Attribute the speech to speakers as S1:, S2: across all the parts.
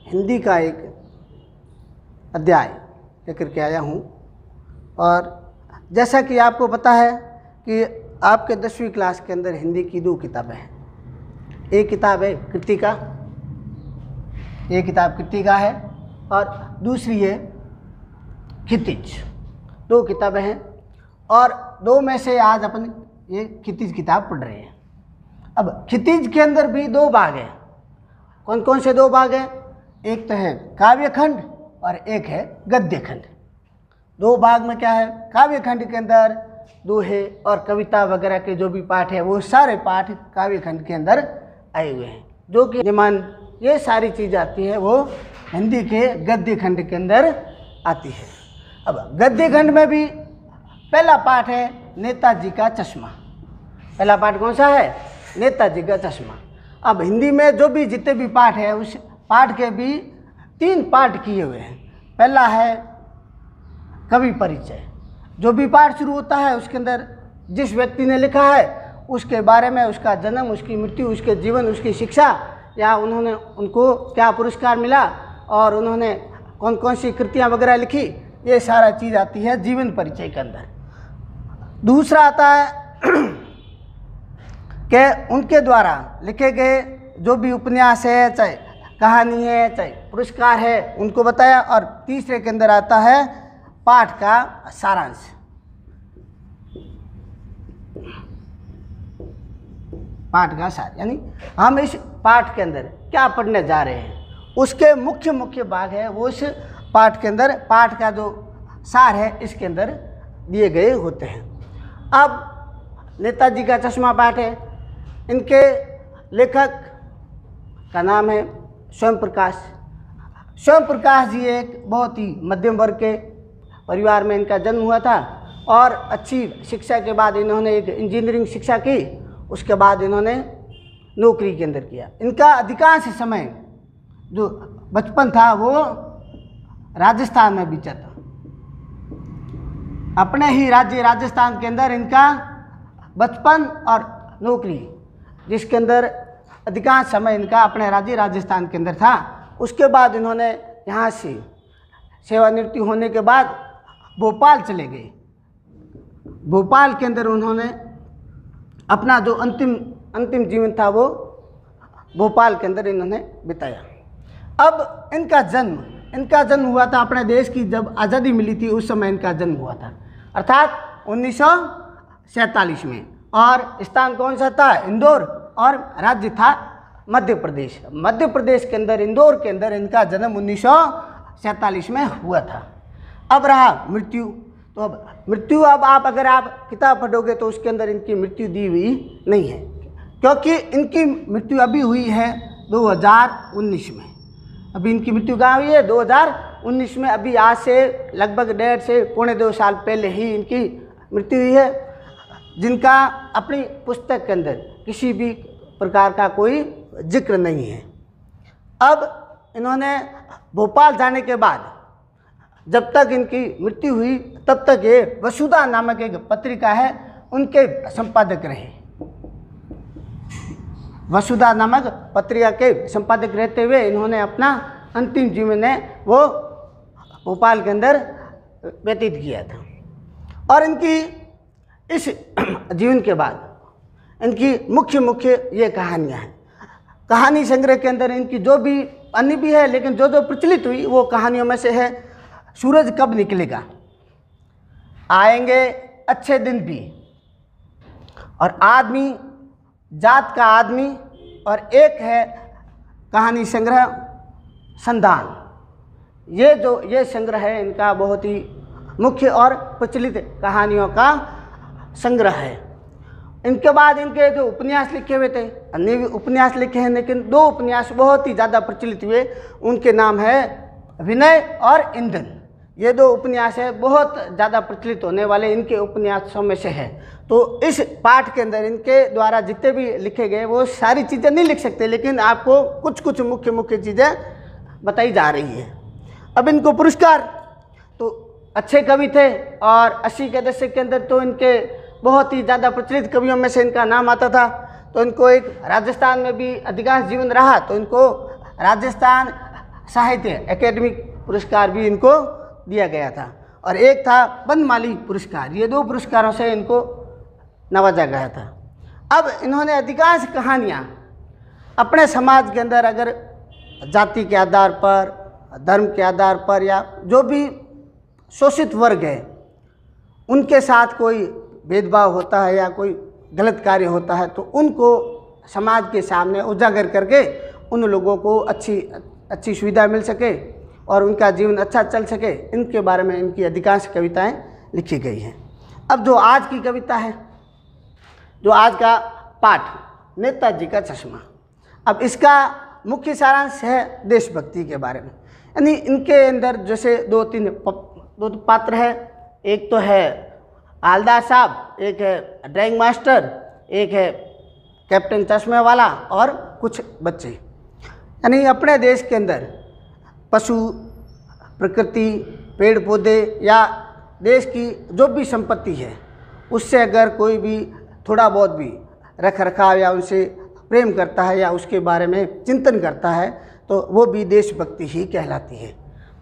S1: हिंदी का एक अध्याय लेकर के आया हूँ। और जैसा कि आपको पता है कि आपके 10वीं क्लास के अंदर हिंदी की 2 किताबें हैं। एक किताब है कृतिका, एक किताब कृतिका है और दूसरी है क्षितिज। 2 किताबें हैं और 2 में से आज अपन ये क्षितिज किताब पढ़ रहे हैं। अब क्षितिज के अंदर भी 2 भाग हैं। कौन कौन से 2 भाग हैं? एक तो है काव्य खंड और एक है गद्य खंड। 2 भाग में क्या है? काव्य खंड के अंदर दोहे और कविता वगैरह के जो भी पाठ है वो सारे पाठ काव्य खंड के अंदर आए हुए हैं, जो कि निमान ये सारी चीज़ आती है वो हिंदी के गद्य खंड के अंदर आती है। अब गद्य खंड में भी पहला पाठ है नेताजी का चश्मा। पहला पाठ कौन सा है? नेताजी का चश्मा। अब हिंदी में जो भी जितने भी पाठ है उस पाठ के भी 3 पाठ किए हुए हैं। पहला है कवि परिचय। जो भी पाठ शुरू होता है उसके अंदर जिस व्यक्ति ने लिखा है उसके बारे में, उसका जन्म, उसकी मृत्यु, उसके जीवन, उसकी शिक्षा, या उनको क्या पुरस्कार मिला और उन्होंने कौन कौन सी कृतियाँ वगैरह लिखी, ये सारा चीज़ आती है जीवन परिचय के अंदर। दूसरा आता है कि उनके द्वारा लिखे गए जो भी उपन्यास है, चाहे कहानी है, चाहे पुरस्कार है, उनको बताया। और तीसरे के अंदर आता है पाठ का सारांश। पाठ का सार यानी हम इस पाठ के अंदर क्या पढ़ने जा रहे हैं, उसके मुख्य भाग है वो इस पाठ के अंदर, पाठ का जो सार है इसके अंदर दिए गए होते हैं। अब नेताजी का चश्मा पाठ है। इनके लेखक का नाम है स्वयं प्रकाश। स्वयं प्रकाश जी एक बहुत ही मध्यम वर्ग के परिवार में इनका जन्म हुआ था और अच्छी शिक्षा के बाद इन्होंने एक इंजीनियरिंग शिक्षा की। उसके बाद इन्होंने नौकरी के अंदर किया। इनका अधिकांश समय जो बचपन था वो राजस्थान में बीता था। अपने ही राज्य राजस्थान के अंदर इनका बचपन और नौकरी, जिसके अंदर अधिकांश समय इनका अपने राज्य राजस्थान के अंदर था। उसके बाद इन्होंने यहाँ से सेवानिवृत्ति होने के बाद भोपाल चले गए। भोपाल के अंदर उन्होंने अपना जो अंतिम जीवन था वो भोपाल के अंदर इन्होंने बिताया। अब इनका जन्म हुआ था अपने देश की जब आज़ादी मिली थी, उस समय इनका जन्म हुआ था, अर्थात 1947 में। और स्थान कौन सा था? इंदौर। और राज्य था मध्य प्रदेश। मध्य प्रदेश के अंदर इंदौर के अंदर इनका जन्म 1947 में हुआ था। अब रहा मृत्यु। तो अब मृत्यु, अब अगर आप किताब पढ़ोगे तो उसके अंदर इनकी मृत्यु दी हुई नहीं है, क्योंकि इनकी मृत्यु अभी हुई है 2019 में। अभी इनकी मृत्यु कहाँ हुई है? 2019 में। अभी आज से लगभग 1.5 से पौने 2 साल पहले ही इनकी मृत्यु हुई है, जिनका अपनी पुस्तक के अंदर किसी भी प्रकार का कोई जिक्र नहीं है। अब इन्होंने भोपाल जाने के बाद जब तक इनकी मृत्यु हुई तब तक ये वसुधा नामक एक पत्रिका है उनके संपादक रहे। वसुधा नामक पत्रिका के संपादक रहते हुए इन्होंने अपना अंतिम जीवन है वो भोपाल के अंदर व्यतीत किया था। और इनकी इस जीवन के बाद इनकी मुख्य ये कहानियाँ हैं। कहानी संग्रह के अंदर इनकी जो भी अन्य भी है, लेकिन जो प्रचलित हुई वो कहानियों में से है सूरज कब निकलेगा, आएंगे अच्छे दिन भी, और आदमी, जात का आदमी, और एक है कहानी संग्रह संधान। ये संग्रह है इनका बहुत ही मुख्य और प्रचलित कहानियों का संग्रह है। इनके बाद इनके जो उपन्यास लिखे हुए थे, अन्य भी उपन्यास लिखे हैं, लेकिन 2 उपन्यास बहुत ही ज़्यादा प्रचलित हुए। उनके नाम है विनय और ईंधन। ये 2 उपन्यास है बहुत ज़्यादा प्रचलित होने वाले इनके उपन्यासों में से है। तो इस पाठ के अंदर इनके द्वारा जितने भी लिखे गए वो सारी चीज़ें नहीं लिख सकते, लेकिन आपको कुछ मुख्य चीज़ें बताई जा रही है। अब इनको पुरस्कार, तो अच्छे कवि थे और 80 के दशक के अंदर तो इनके बहुत ही ज़्यादा प्रचलित कवियों में से इनका नाम आता था। तो इनको एक राजस्थान में भी अधिकांश जीवन रहा, तो इनको राजस्थान साहित्य एकेडमिक पुरस्कार भी इनको दिया गया था, और एक था बनमाली पुरस्कार। ये 2 पुरस्कारों से इनको नवाजा गया था। अब इन्होंने अधिकांश कहानियाँ अपने समाज के अंदर, अगर जाति के आधार पर, धर्म के आधार पर, या जो भी शोषित वर्ग है उनके साथ कोई भेदभाव होता है या कोई गलत कार्य होता है, तो उनको समाज के सामने उजागर करके उन लोगों को अच्छी सुविधा मिल सके और उनका जीवन अच्छा चल सके, इनके बारे में इनकी अधिकांश कविताएं लिखी गई हैं। अब जो आज की कविता है, जो आज का पाठ, नेताजी का चश्मा, अब इसका मुख्य सारांश है देशभक्ति के बारे में। यानी इनके अंदर जैसे 2 पात्र है, एक तो है हवलदार साहब, एक है ड्राइंग मास्टर, एक है कैप्टन चश्मे वाला, और कुछ बच्चे। यानी अपने देश के अंदर पशु, प्रकृति, पेड़ पौधे या देश की जो भी संपत्ति है, उससे अगर कोई भी थोड़ा बहुत भी रख रखाव या उनसे प्रेम करता है या उसके बारे में चिंतन करता है, तो वो भी देशभक्ति ही कहलाती है।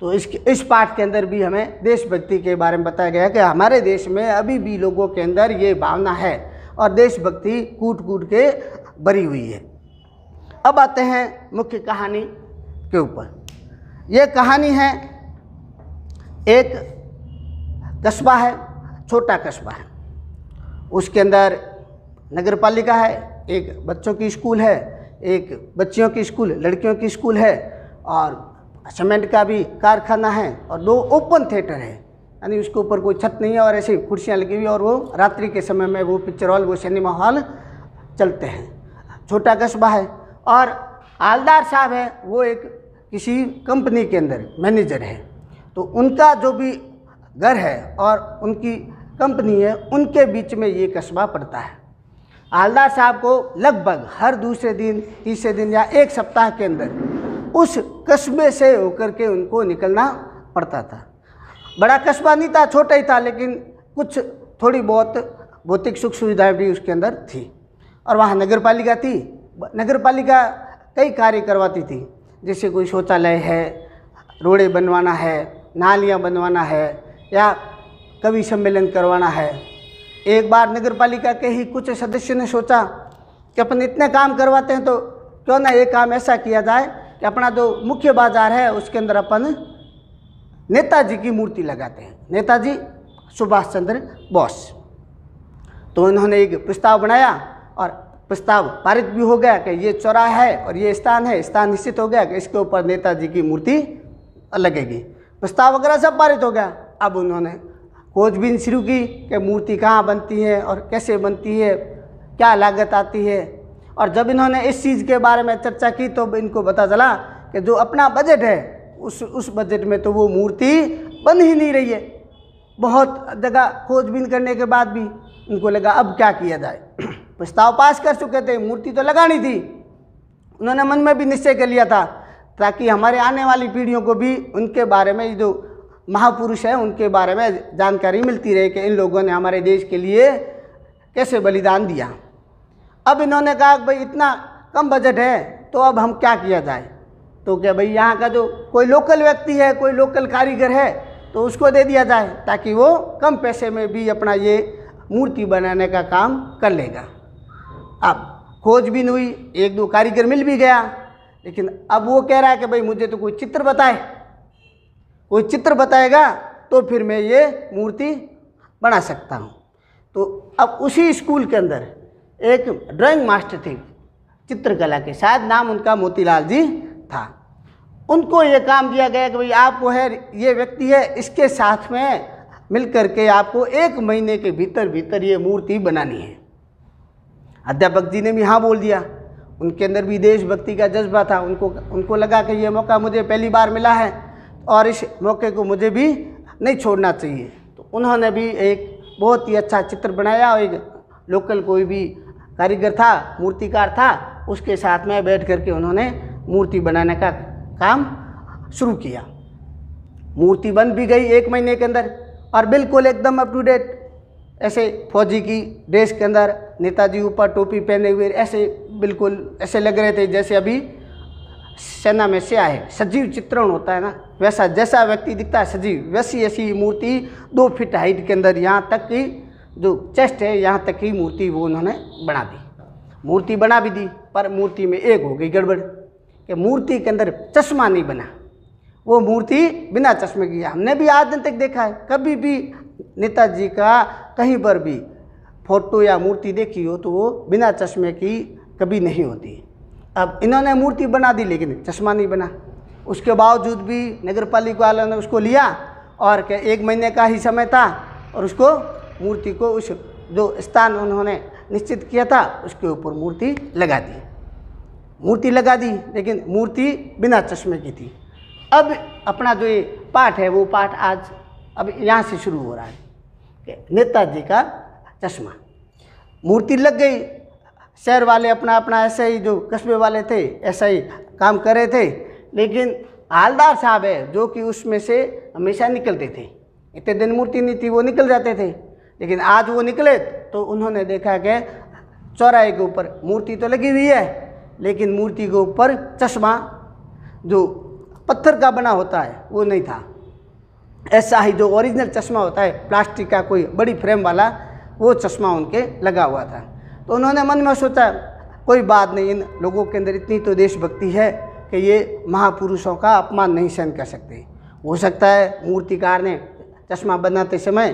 S1: तो इस पाठ के अंदर भी हमें देशभक्ति के बारे में बताया गया कि हमारे देश में अभी भी लोगों के अंदर ये भावना है और देशभक्ति कूट कूट के भरी हुई है। अब आते हैं मुख्य कहानी के ऊपर। ये कहानी है, एक कस्बा है, छोटा कस्बा है, उसके अंदर नगर पालिका है, एक बच्चों की स्कूल है, एक बच्चियों की स्कूल, लड़कियों की स्कूल है, और सीमेंट का भी कारखाना है, और 2 ओपन थिएटर है, यानी उसके ऊपर कोई छत नहीं है, और ऐसी कुर्सियाँ लगी हुई, और वो रात्रि के समय में वो पिक्चर हॉल, वो सिनेमा हॉल चलते हैं। छोटा कस्बा है, और हवलदार साहब है, वो एक किसी कंपनी के अंदर मैनेजर है। तो उनका जो भी घर है और उनकी कंपनी है, उनके बीच में ये कस्बा पड़ता है। हवलदार साहब को लगभग हर दूसरे दिन, तीसरे दिन या 1 सप्ताह के अंदर उस कस्बे से होकर के उनको निकलना पड़ता था। बड़ा कस्बा नहीं था, छोटा ही था, लेकिन कुछ थोड़ी बहुत भौतिक सुख सुविधाएं भी उसके अंदर थी। और वहाँ नगर पालिका थी। नगर पालिका कई कार्य करवाती थी, जैसे कोई शौचालय है, रोडें बनवाना है, नालियाँ बनवाना है, या कवि सम्मेलन करवाना है। एक बार नगर पालिका के ही कुछ सदस्यों ने सोचा कि अपन इतने काम करवाते हैं, तो क्यों ना ये काम ऐसा किया जाए कि अपना जो मुख्य बाजार है उसके अंदर अपन नेताजी की मूर्ति लगाते हैं, नेताजी सुभाष चंद्र बोस। तो उन्होंने एक प्रस्ताव बनाया, और प्रस्ताव पारित भी हो गया कि ये चौराहा है और ये स्थान है, स्थान निश्चित हो गया कि इसके ऊपर नेताजी की मूर्ति लगेगी। प्रस्ताव वगैरह सब पारित हो गया। अब उन्होंने खोजबीन शुरू की कि मूर्ति कहाँ बनती है और कैसे बनती है, क्या लागत आती है। और जब इन्होंने इस चीज़ के बारे में चर्चा की, तो इनको पता चला कि जो अपना बजट है उस बजट में तो वो मूर्ति बन ही नहीं रही है। बहुत जगह खोजबीन करने के बाद भी उनको लगा अब क्या किया जाए। प्रस्ताव पास कर चुके थे, मूर्ति तो लगानी थी। उन्होंने मन में भी निश्चय कर लिया था, ताकि हमारे आने वाली पीढ़ियों को भी उनके बारे में, जो महापुरुष हैं उनके बारे में जानकारी मिलती रहे कि इन लोगों ने हमारे देश के लिए कैसे बलिदान दिया। अब इन्होंने कहा कि भाई इतना कम बजट है, तो अब हम क्या किया जाए। तो क्या भाई यहाँ का जो कोई लोकल व्यक्ति है, कोई लोकल कारीगर है, तो उसको दे दिया जाए, ताकि वो कम पैसे में भी अपना ये मूर्ति बनाने का काम कर लेगा। अब खोजबीन हुई, 1-2 कारीगर मिल भी गया, लेकिन अब वो कह रहा है कि भाई मुझे तो कोई चित्र बताए, कोई चित्र बताएगा तो फिर मैं ये मूर्ति बना सकता हूँ। तो अब उसी स्कूल के अंदर एक ड्राइंग मास्टर थे चित्रकला के, शायद नाम उनका मोतीलाल जी था। उनको ये काम दिया गया कि भाई आपको है, ये व्यक्ति है, इसके साथ में मिल करके आपको 1 महीने के भीतर ये मूर्ति बनानी है। अध्यापक जी ने भी हाँ बोल दिया। उनके अंदर भी देशभक्ति का जज्बा था। उनको लगा कि ये मौका मुझे पहली बार मिला है और इस मौके को मुझे भी नहीं छोड़ना चाहिए। तो उन्होंने भी एक बहुत ही अच्छा चित्र बनाया, और एक लोकल कोई भी कारीगर था, मूर्तिकार था, उसके साथ में बैठ करके उन्होंने मूर्ति बनाने का काम शुरू किया। मूर्ति बन भी गई 1 महीने के अंदर, और बिल्कुल एकदम अप टू डेट, ऐसे फौजी की ड्रेस के अंदर नेताजी ऊपर टोपी पहने हुए, ऐसे बिल्कुल ऐसे लग रहे थे जैसे अभी सेना में से आए, सजीव चित्रण होता है ना, वैसा जैसा व्यक्ति दिखता है सजीव, वैसी ऐसी मूर्ति 2 फीट हाइट के अंदर, यहाँ तक कि जो चेस्ट है यहाँ तक की मूर्ति वो उन्होंने बना दी। मूर्ति बना भी दी, पर मूर्ति में एक हो गई गड़बड़ कि मूर्ति के अंदर चश्मा नहीं बना। वो मूर्ति बिना चश्मे की, हमने भी आज दिन तक देखा है, कभी भी नेताजी का कहीं पर भी फोटो या मूर्ति देखी हो तो वो बिना चश्मे की कभी नहीं होती। अब इन्होंने मूर्ति बना दी लेकिन चश्मा नहीं बना। उसके बावजूद भी नगर पालिका वालों ने उसको लिया और क्या 1 महीने का ही समय था और उसको मूर्ति को उस जो स्थान उन्होंने निश्चित किया था उसके ऊपर मूर्ति लगा दी। मूर्ति लगा दी लेकिन मूर्ति बिना चश्मे की थी। अब अपना जो ये पाठ है वो पाठ आज अब यहाँ से शुरू हो रहा है कि नेताजी का चश्मा। मूर्ति लग गई, शहर वाले अपना अपना ऐसे ही, जो कस्बे वाले थे ऐसा ही काम कर रहे थे, लेकिन हालदार साहब है जो कि उसमें से हमेशा निकलते थे। इतने दिन मूर्ति नहीं थी, वो निकल जाते थे, लेकिन आज वो निकले तो उन्होंने देखा कि चौराहे के ऊपर मूर्ति तो लगी हुई है लेकिन मूर्ति के ऊपर चश्मा जो पत्थर का बना होता है वो नहीं था। ऐसा ही जो ओरिजिनल चश्मा होता है प्लास्टिक का कोई बड़ी फ्रेम वाला, वो चश्मा उनके लगा हुआ था। तो उन्होंने मन में सोचा कोई बात नहीं, इन लोगों के अंदर इतनी तो देशभक्ति है कि ये महापुरुषों का अपमान नहीं सहन कर सकते। हो सकता है मूर्तिकार ने चश्मा बनाते समय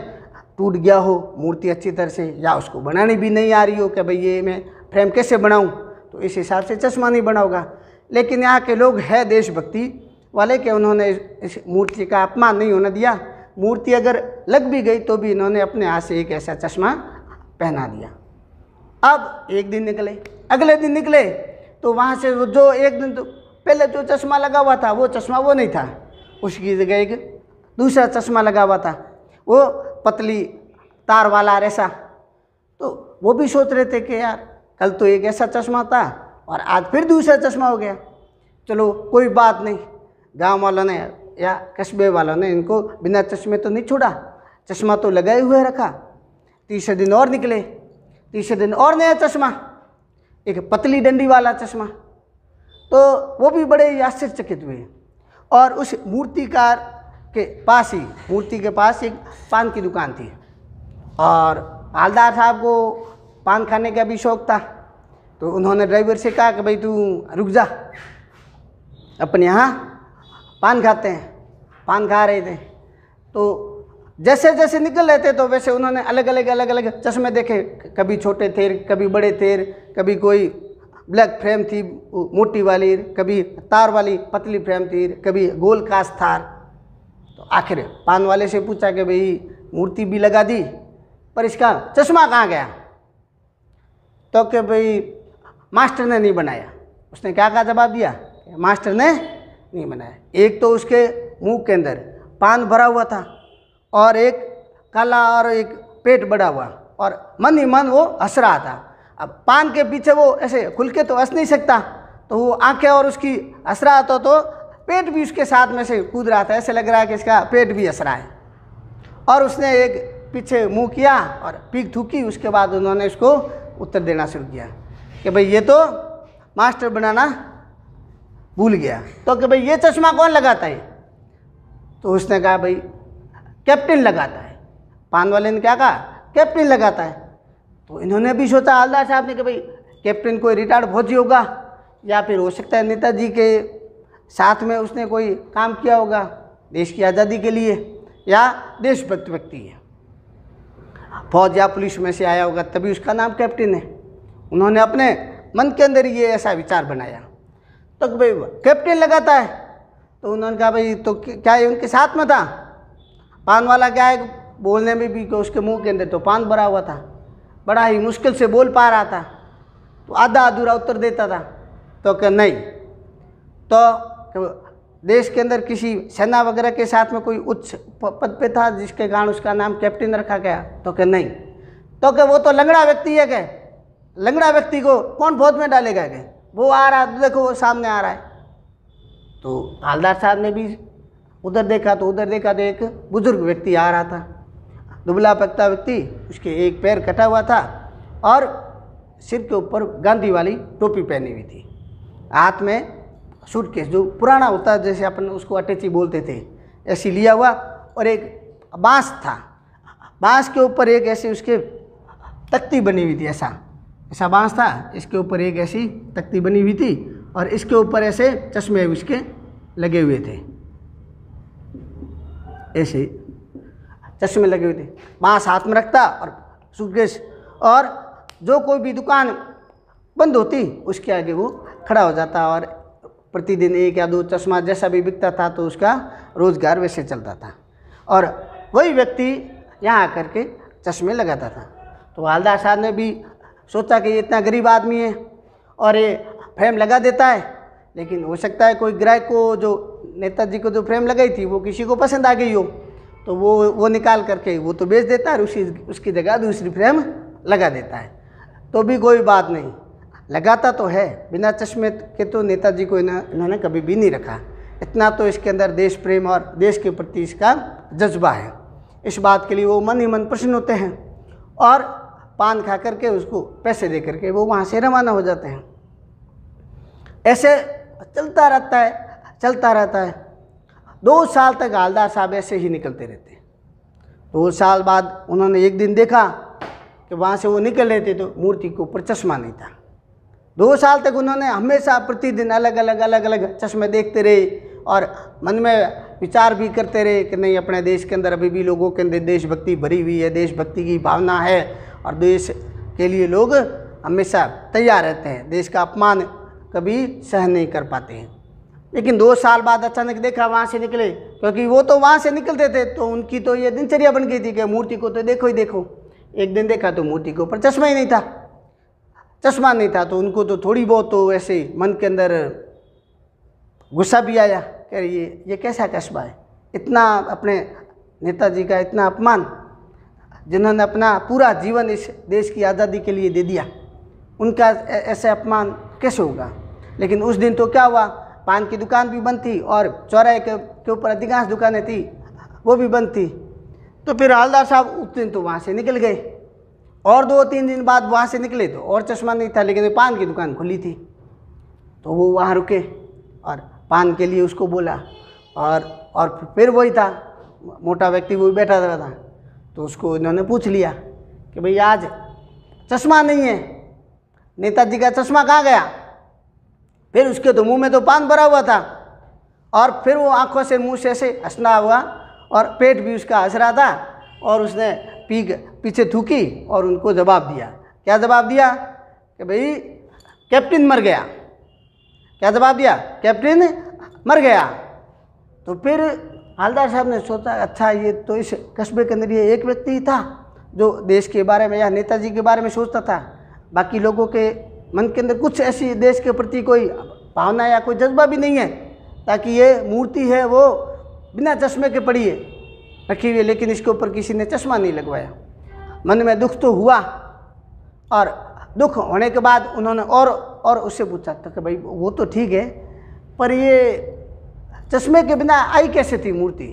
S1: टूट गया हो मूर्ति अच्छी तरह से, या उसको बनानी भी नहीं आ रही हो कि भाई ये मैं फ्रेम कैसे बनाऊं, तो इस हिसाब से चश्मा नहीं बना होगा। लेकिन यहाँ के लोग हैं देशभक्ति वाले के उन्होंने इस मूर्ति का अपमान नहीं होने दिया। मूर्ति अगर लग भी गई तो भी इन्होंने अपने हाथ से एक ऐसा चश्मा पहना दिया। अब एक दिन निकले, अगले दिन निकले तो वहाँ से जो एक दिन तो पहले जो चश्मा लगा हुआ था वो चश्मा वो नहीं था, उसकी जगह एक दूसरा चश्मा लगा हुआ था, वो पतली तार वाला रेसा। तो वो भी सोच रहे थे कि यार कल तो एक ऐसा चश्मा था और आज फिर दूसरा चश्मा हो गया। चलो कोई बात नहीं, गांव वालों ने या कस्बे वालों ने इनको बिना चश्मे तो नहीं छोड़ा, चश्मा तो लगाए हुए रखा। तीसरे दिन और निकले, तीसरे दिन और नया चश्मा, एक पतली डंडी वाला चश्मा। तो वो भी बड़े ही आश्चर्यचकित हुए। और उस मूर्तिकार के पास ही, मूर्ति के पास एक पान की दुकान थी और हालदार साहब को पान खाने का भी शौक़ था। तो उन्होंने ड्राइवर से कहा कि भाई तू रुक जा, अपने यहाँ पान खाते हैं। पान खा रहे थे तो जैसे जैसे निकल रहे थे तो वैसे उन्होंने अलग अलग चश्मे देखे, कभी छोटे थे कभी बड़े थे, कभी कोई ब्लैक फ्रेम थी मोटी वाली, कभी तार वाली पतली फ्रेम थी, कभी गोल कास थार। तो आखिर पान वाले से पूछा कि भाई मूर्ति भी लगा दी पर इसका चश्मा कहाँ गया? तो कि भाई मास्टर ने नहीं बनाया। उसने क्या का जवाब दिया? मास्टर ने नहीं बनाया। एक तो उसके मुंह के अंदर पान भरा हुआ था और एक काला और एक पेट बड़ा हुआ और मन ही मन वो हंस रहा था। अब पान के पीछे वो ऐसे खुल के तो हंस नहीं सकता, तो वो आंखें और उसकी हंस रहा था तो पेट भी उसके साथ में से कूद रहा था, ऐसे लग रहा है कि इसका पेट भी हंस रहा है। और उसने एक पीछे मुंह किया और पीक थूकी। उसके बाद उन्होंने उसको उत्तर देना शुरू किया कि भाई ये तो मास्टर बनाना भूल गया। तो कि भाई ये चश्मा कौन लगाता है? तो उसने कहा भाई कैप्टन लगाता है। पान वाले ने क्या कहा? कैप्टन लगाता है। तो इन्होंने भी सोचा हवलदार साहब ने कि भाई कैप्टन कोई रिटायर्ड फौजी होगा या फिर हो सकता है नेताजी के साथ में उसने कोई काम किया होगा देश की आज़ादी के लिए, या देशभक्त व्यक्ति है, फौज या पुलिस में से आया होगा तभी उसका नाम कैप्टन है। उन्होंने अपने मन के अंदर ये ऐसा विचार बनाया। तो भाई कैप्टन लगाता है। तो उन्होंने कहा भाई तो क्या ये उनके साथ में था? पान वाला क्या है बोलने में भी कि उसके मुंह के अंदर तो पान भरा हुआ था, बड़ा ही मुश्किल से बोल पा रहा था, तो आधा अधूरा उत्तर देता था। तो क्या नहीं, तो देश के अंदर किसी सेना वगैरह के साथ में कोई उच्च पद पे था जिसके कारण उसका नाम कैप्टन रखा गया? तो क्या नहीं। तो क्या वो तो लंगड़ा व्यक्ति है क्या? लंगड़ा व्यक्ति को कौन फौज में डालेगा क्या? वो आ रहा है, देखो वो सामने आ रहा है। तो हवलदार साहब ने भी उधर देखा तो एक बुजुर्ग व्यक्ति आ रहा था, दुबला पतला व्यक्ति, उसके एक पैर कटा हुआ था और सिर के ऊपर गांधी वाली टोपी पहनी हुई थी, हाथ में सूटकेस जो पुराना होता है, जैसे अपन उसको अटैची बोलते थे, ऐसी लिया हुआ, और एक बांस था, बांस के ऊपर एक ऐसी उसके तख्ती बनी हुई थी, ऐसा बांस था, इसके ऊपर एक ऐसी तख्ती बनी हुई थी, और इसके ऊपर ऐसे चश्मे उसके लगे हुए थे, ऐसे चश्मे लगे हुए थे। बांस हाथ में रखता और सूटकेस, और जो कोई भी दुकान बंद होती उसके आगे वो खड़ा हो जाता, और प्रतिदिन 1 या 2 चश्मा जैसा भी बिकता था तो उसका रोज़गार वैसे चलता था, और वही व्यक्ति यहाँ आकर के चश्मे लगाता था। तो हवलदार साहब ने भी सोचा कि ये इतना गरीब आदमी है और ये फ्रेम लगा देता है, लेकिन हो सकता है कोई ग्राहक को, जो नेताजी को जो फ्रेम लगाई थी वो किसी को पसंद आ गई हो, तो वो निकाल करके वो तो बेच देता है, उसकी जगह दूसरी फ्रेम लगा देता है, तो भी कोई बात नहीं, लगाता तो है। बिना चश्मे के तो नेताजी को इन्होंने कभी भी नहीं रखा। इतना तो इसके अंदर देश प्रेम और देश के प्रति इसका जज्बा है। इस बात के लिए वो मन ही मन प्रसन्न होते हैं, और पान खा करके उसको पैसे दे करके वो वहाँ से रवाना हो जाते हैं। ऐसे चलता रहता है। 2 साल तक हवलदार साहब ऐसे ही निकलते रहते हैं। 2 साल बाद उन्होंने एक दिन देखा कि वहाँ से वो निकल रहे थे तो मूर्ति के ऊपर चश्मा नहीं था। 2 साल तक उन्होंने हमेशा प्रतिदिन अलग अलग चश्मे देखते रहे, और मन में विचार भी करते रहे कि नहीं, अपने देश के अंदर अभी भी लोगों के अंदर देशभक्ति भरी हुई है, देशभक्ति की भावना है, और देश के लिए लोग हमेशा तैयार रहते हैं, देश का अपमान कभी सहन नहीं कर पाते हैं। लेकिन 2 साल बाद अचानक देखा वहाँ से निकले, क्योंकि वो तो वहाँ से निकलते थे तो उनकी तो ये दिनचर्या बन गई थी कि मूर्ति को तो देखो ही देखो। एक दिन देखा तो मूर्ति के ऊपर चश्मा नहीं था, तो उनको तो थोड़ी बहुत तो वैसे मन के अंदर गुस्सा भी आया कि ये कैसा कस्बा है, इतना अपने नेताजी का इतना अपमान, जिन्होंने अपना पूरा जीवन इस देश की आज़ादी के लिए दे दिया, उनका ऐसा अपमान कैसे होगा। लेकिन उस दिन तो क्या हुआ, पान की दुकान भी बंद थी और चौराहे के ऊपर अधिकांश दुकानें थी वो भी बंद थी। तो फिर हवलदार साहब उस दिन तो वहाँ से निकल गए, और 2-3 दिन बाद वहाँ से निकले तो और चश्मा नहीं था, लेकिन पान की दुकान खुली थी। तो वो वहाँ रुके और पान के लिए उसको बोला, और फिर वही था मोटा व्यक्ति, वो बैठा हुआ था, तो उसको इन्होंने पूछ लिया कि भाई आज चश्मा नहीं है, नेताजी का चश्मा कहाँ गया। फिर उसके तो मुंह में तो पान भरा हुआ था, और फिर वो आंखों से मुंह से ऐसे हंसना हुआ, और पेट भी उसका हंस रहा था, और उसने पीछे थूकी और उनको जवाब दिया। क्या जवाब दिया कि भाई कैप्टन मर गया। क्या जवाब दिया, कैप्टन मर गया। तो फिर हवलदार साहब ने सोचा, अच्छा ये तो इस कस्बे के अंदर ये एक व्यक्ति ही था जो देश के बारे में या नेताजी के बारे में सोचता था, बाकी लोगों के मन के अंदर कुछ ऐसी देश के प्रति कोई भावना या कोई जज्बा भी नहीं है, ताकि ये मूर्ति है वो बिना चश्मे के पड़ी है रखी हुई है, लेकिन इसके ऊपर किसी ने चश्मा नहीं लगवाया। मन में दुख तो हुआ, और दुख होने के बाद उन्होंने और उससे पूछा था कि भाई वो तो ठीक है, पर ये चश्मे के बिना आई कैसे थी मूर्ति।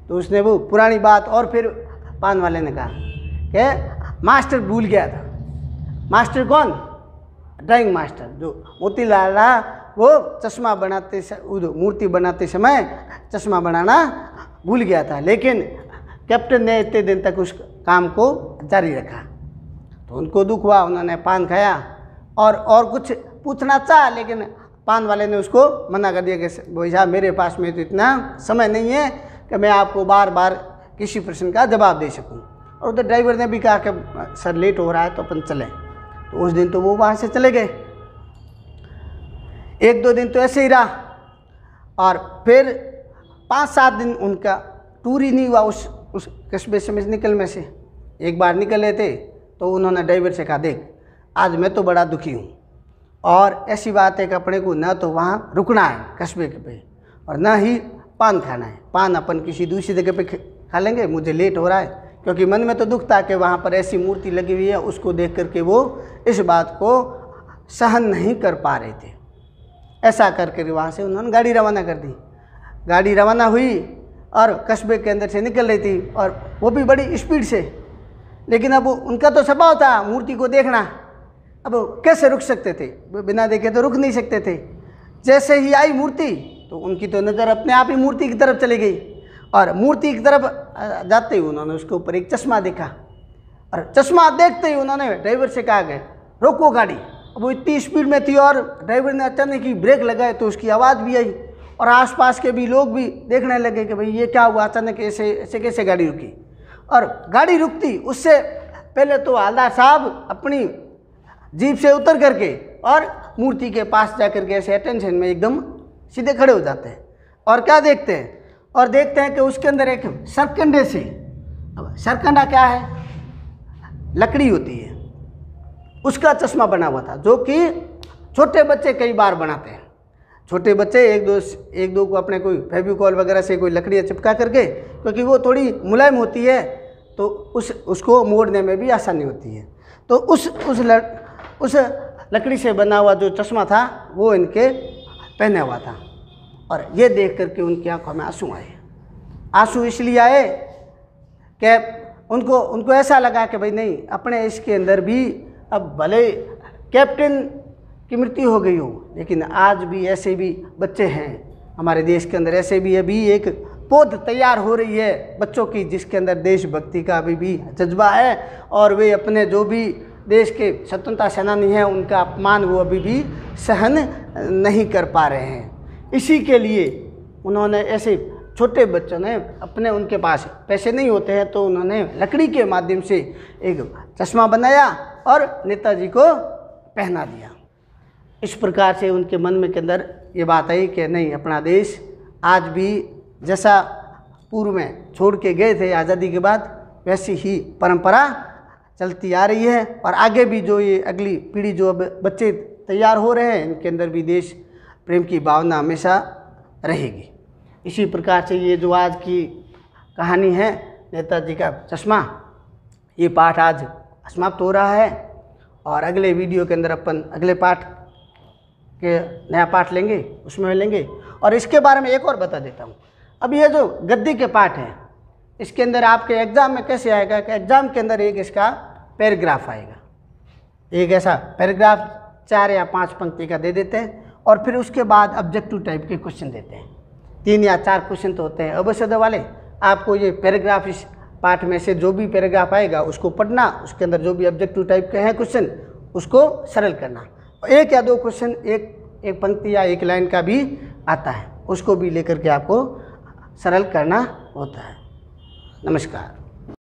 S1: तो उसने वो पुरानी बात, और फिर पान वाले ने कहा कि मास्टर भूल गया था। मास्टर कौन, ड्राइंग मास्टर, जो मोतीलाल रहा, वो चश्मा बनाते मूर्ति बनाते समय चश्मा बनाना भूल गया था, लेकिन कैप्टन ने इतने दिन तक उस काम को जारी रखा। तो उनको दुख हुआ, उन्होंने पान खाया और कुछ पूछना चाहा, लेकिन पान वाले ने उसको मना कर दिया कि भैया मेरे पास में तो इतना समय नहीं है कि मैं आपको बार बार किसी प्रश्न का जवाब दे सकूं। और उधर ड्राइवर ने भी कहा कि सर लेट हो रहा है तो अपन चलें। तो उस दिन तो वो वहाँ से चले गए। 1-2 दिन तो ऐसे ही रहा, और फिर 5-7 दिन उनका टूर ही नहीं हुआ उस कस्बे से निकलने से। एक बार निकले थे तो उन्होंने ड्राइवर से कहा, देख आज मैं तो बड़ा दुखी हूँ, और ऐसी बात है कि अपने को न तो वहाँ रुकना है कस्बे के पे, और ना ही पान खाना है। पान अपन किसी दूसरी जगह पे खा लेंगे, मुझे लेट हो रहा है। क्योंकि मन में तो दुख था कि वहाँ पर ऐसी मूर्ति लगी हुई है, उसको देख करके वो इस बात को सहन नहीं कर पा रहे थे। ऐसा करके वहाँ से उन्होंने गाड़ी रवाना कर दी। गाड़ी रवाना हुई और कस्बे के अंदर से निकल रही थी, और वो भी बड़ी स्पीड से। लेकिन अब उनका तो स्वभाव था मूर्ति को देखना, अब कैसे रुक सकते थे, बिना देखे तो रुक नहीं सकते थे। जैसे ही आई मूर्ति तो उनकी तो नज़र अपने आप ही मूर्ति की तरफ चली गई, और मूर्ति की तरफ जाते ही उन्होंने उसके ऊपर एक चश्मा देखा, और चश्मा देखते ही उन्होंने ड्राइवर से कहा गया रोको गाड़ी। अब वो इतनी स्पीड में थी और ड्राइवर ने अचानक ही ब्रेक लगाए तो उसकी आवाज़ भी आई, और आसपास के भी लोग भी देखने लगे कि भाई ये क्या हुआ, अचानक ऐसे कैसे गाड़ी रुकी। और गाड़ी रुकती उससे पहले तो हवलदार साहब अपनी जीप से उतर करके और मूर्ति के पास जाकर के ऐसे अटेंशन में एकदम सीधे खड़े हो जाते हैं, और क्या देखते हैं, और देखते हैं कि उसके अंदर एक सरकंडे से, अब सरकंडा क्या है, लकड़ी होती है, उसका चश्मा बना हुआ था, जो कि छोटे बच्चे कई बार बनाते हैं। छोटे बच्चे एक दो को अपने कोई फेविकॉल वगैरह से कोई लकड़ियाँ चिपका करके, क्योंकि वो थोड़ी मुलायम होती है तो उसको मोड़ने में भी आसानी होती है। तो उस लकड़ी से बना हुआ जो चश्मा था वो इनके पहने हुआ था, और ये देख करके उनकी आंखों में आंसू आए। आंसू इसलिए आए कि उनको ऐसा लगा कि भाई नहीं, अपने इसके अंदर भी अब भले कैप्टन की मृत्यु हो गई हो, लेकिन आज भी ऐसे भी बच्चे हैं हमारे देश के अंदर, ऐसे भी अभी एक पौध तैयार हो रही है बच्चों की, जिसके अंदर देशभक्ति का अभी भी जज्बा है, और वे अपने जो भी देश के स्वतंत्रता सेनानी हैं उनका अपमान वो अभी भी सहन नहीं कर पा रहे हैं। इसी के लिए उन्होंने, ऐसे छोटे बच्चों ने अपने, उनके पास पैसे नहीं होते हैं तो उन्होंने लकड़ी के माध्यम से एक चश्मा बनाया और नेताजी को पहना दिया। इस प्रकार से उनके मन में के अंदर ये बात आई कि नहीं, अपना देश आज भी जैसा पूर्व में छोड़ के गए थे आज़ादी के बाद, वैसी ही परंपरा चलती आ रही है, और आगे भी जो ये अगली पीढ़ी, जो अब बच्चे तैयार हो रहे हैं, इनके अंदर भी देश प्रेम की भावना हमेशा रहेगी। इसी प्रकार से ये जो आज की कहानी है नेताजी का चश्मा, ये पाठ आज समाप्त हो रहा है, और अगले वीडियो के अंदर अपन अगले पाठ के नया पाठ लेंगे, उसमें लेंगे। और इसके बारे में एक और बता देता हूँ, अब ये जो गद्दी के पाठ हैं, इसके अंदर आपके एग्ज़ाम में कैसे आएगा कि एग्ज़ाम के अंदर एक इसका पैराग्राफ आएगा, एक ऐसा पैराग्राफ 4 या 5 पंक्ति का दे देते हैं, और फिर उसके बाद ऑब्जेक्टिव टाइप के क्वेश्चन देते हैं। 3 या 4 क्वेश्चन तो होते हैं अवश्य वाले। आपको ये पैराग्राफ, इस पाठ में से जो भी पैराग्राफ आएगा उसको पढ़ना, उसके अंदर जो भी ऑब्जेक्टिव टाइप के हैं क्वेश्चन उसको सरल करना। 1 या 2 क्वेश्चन एक पंक्ति या एक लाइन का भी आता है, उसको भी लेकर के आपको सरल करना होता है। नमस्कार।